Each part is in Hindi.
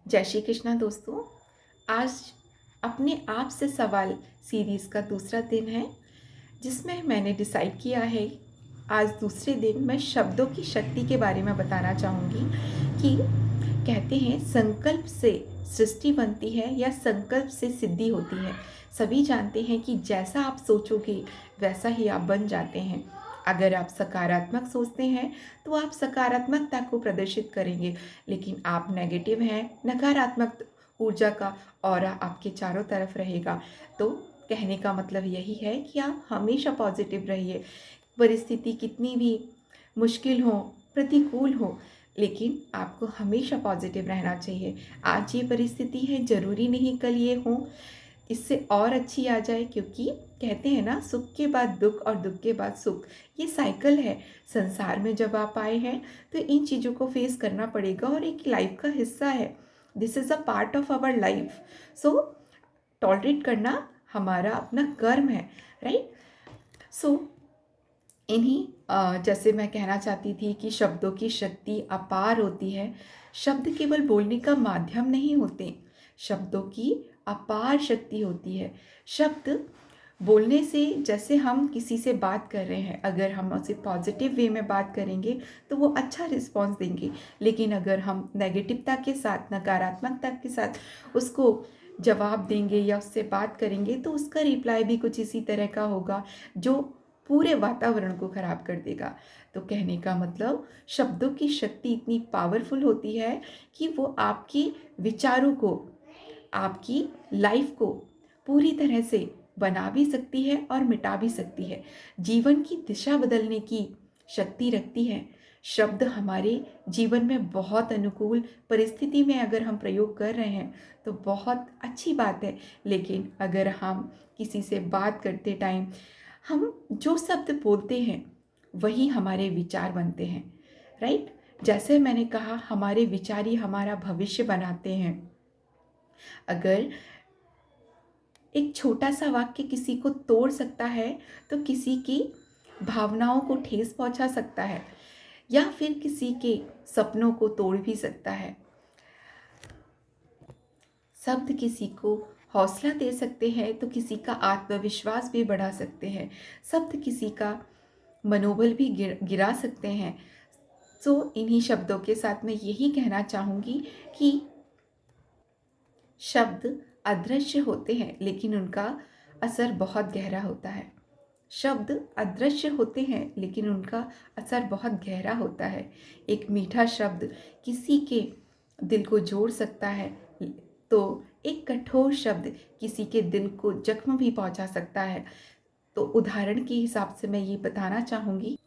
जय श्री कृष्णा दोस्तों। आज अपने आप से सवाल सीरीज़ का दूसरा दिन है, जिसमें मैंने डिसाइड किया है आज दूसरे दिन मैं शब्दों की शक्ति के बारे में बताना चाहूँगी कि कहते हैं संकल्प से सृष्टि बनती है या संकल्प से सिद्धि होती है। सभी जानते हैं कि जैसा आप सोचोगे वैसा ही आप बन जाते हैं। अगर आप सकारात्मक सोचते हैं तो आप सकारात्मकता को प्रदर्शित करेंगे, लेकिन आप नेगेटिव हैं, नकारात्मक ऊर्जा का ऑरा आपके चारों तरफ रहेगा। तो कहने का मतलब यही है कि आप हमेशा पॉजिटिव रहिए, परिस्थिति कितनी भी मुश्किल हो, प्रतिकूल हो, लेकिन आपको हमेशा पॉजिटिव रहना चाहिए। आज ये परिस्थिति है, ज़रूरी नहीं कल ये हो, इससे और अच्छी आ जाए, क्योंकि कहते हैं ना, सुख के बाद दुख और दुख के बाद सुख, ये साइकिल है। संसार में जब आप आए हैं तो इन चीज़ों को फेस करना पड़ेगा और एक लाइफ का हिस्सा है। This is a part of our life. So tolerate करना हमारा अपना कर्म है, राइट। सो इन्हीं जैसे मैं कहना चाहती थी कि शब्दों की शक्ति अपार होती है। शब्द केवल बोलने का माध्यम नहीं होते, शब्दों की अपार शक्ति होती है। शब्द बोलने से, जैसे हम किसी से बात कर रहे हैं, अगर हम उसे पॉजिटिव वे में बात करेंगे तो वो अच्छा रिस्पॉन्स देंगे, लेकिन अगर हम नेगेटिवता के साथ, नकारात्मकता के साथ उसको जवाब देंगे या उससे बात करेंगे तो उसका रिप्लाई भी कुछ इसी तरह का होगा जो पूरे वातावरण को ख़राब कर देगा। तो कहने का मतलब, शब्दों की शक्ति इतनी पावरफुल होती है कि वो आपके विचारों को, आपकी लाइफ को पूरी तरह से बना भी सकती है और मिटा भी सकती है। जीवन की दिशा बदलने की शक्ति रखती है। शब्द हमारे जीवन में बहुत अनुकूल परिस्थिति में अगर हम प्रयोग कर रहे हैं तो बहुत अच्छी बात है, लेकिन अगर हम किसी से बात करते टाइम हम जो शब्द बोलते हैं वही हमारे विचार बनते हैं, राइट। जैसे मैंने कहा, हमारे विचार ही हमारा भविष्य बनाते हैं। अगर एक छोटा सा वाक्य किसी को तोड़ सकता है तो किसी की भावनाओं को ठेस पहुंचा सकता है, या फिर किसी के सपनों को तोड़ भी सकता है। शब्द किसी को हौसला दे सकते हैं तो किसी का आत्मविश्वास भी बढ़ा सकते हैं। शब्द किसी का मनोबल भी गिरा सकते हैं। सो इन्हीं शब्दों के साथ मैं यही कहना चाहूँगी कि शब्द अदृश्य होते हैं लेकिन उनका असर बहुत गहरा होता है। शब्द अदृश्य होते हैं लेकिन उनका असर बहुत गहरा होता है। एक मीठा शब्द किसी के दिल को जोड़ सकता है, तो एक कठोर शब्द किसी के दिल को जख्म भी पहुंचा सकता है। तो उदाहरण के हिसाब से मैं ये बताना चाहूँगी,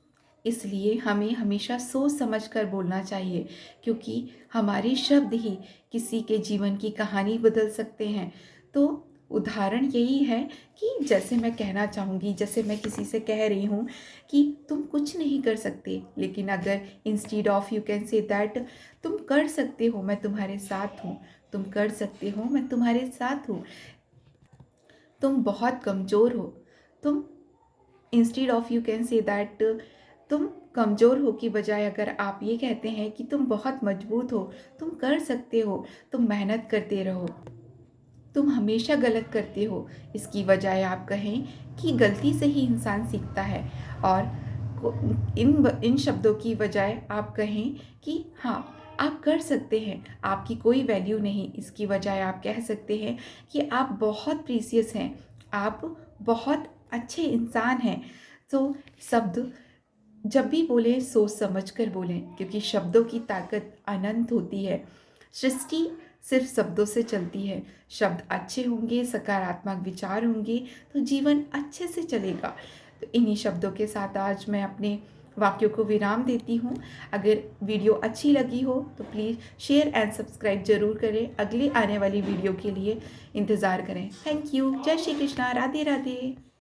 इसलिए हमें हमेशा सोच समझ कर बोलना चाहिए, क्योंकि हमारे शब्द ही किसी के जीवन की कहानी बदल सकते हैं। तो उदाहरण यही है कि जैसे मैं कहना चाहूँगी, जैसे मैं किसी से कह रही हूँ कि तुम कुछ नहीं कर सकते, लेकिन अगर instead of you can say that तुम कर सकते हो, मैं तुम्हारे साथ हूँ, तुम कर सकते हो, मैं तुम्हारे साथ हूँ, तुम बहुत कमज़ोर हो, तुम instead of you can say that तुम कमज़ोर हो की बजाय अगर आप ये कहते हैं कि तुम बहुत मजबूत हो, तुम कर सकते हो, तुम मेहनत करते रहो, तुम हमेशा गलत करते हो, इसकी बजाय आप कहें कि गलती से ही इंसान सीखता है। और इन शब्दों की बजाय आप कहें कि हाँ, आप कर सकते हैं, आपकी कोई वैल्यू नहीं, इसकी बजाय आप कह सकते हैं कि आप बहुत प्रीसियस हैं, आप बहुत अच्छे इंसान हैं। तो शब्द जब भी बोलें सोच समझ कर बोलें, क्योंकि शब्दों की ताकत अनंत होती है। सृष्टि सिर्फ शब्दों से चलती है। शब्द अच्छे होंगे, सकारात्मक विचार होंगे तो जीवन अच्छे से चलेगा। तो इन्हीं शब्दों के साथ आज मैं अपने वाक्यों को विराम देती हूँ। अगर वीडियो अच्छी लगी हो तो प्लीज़ शेयर एंड सब्सक्राइब जरूर करें। अगली आने वाली वीडियो के लिए इंतज़ार करें। Thank you. जय श्री कृष्णा। राधे राधे।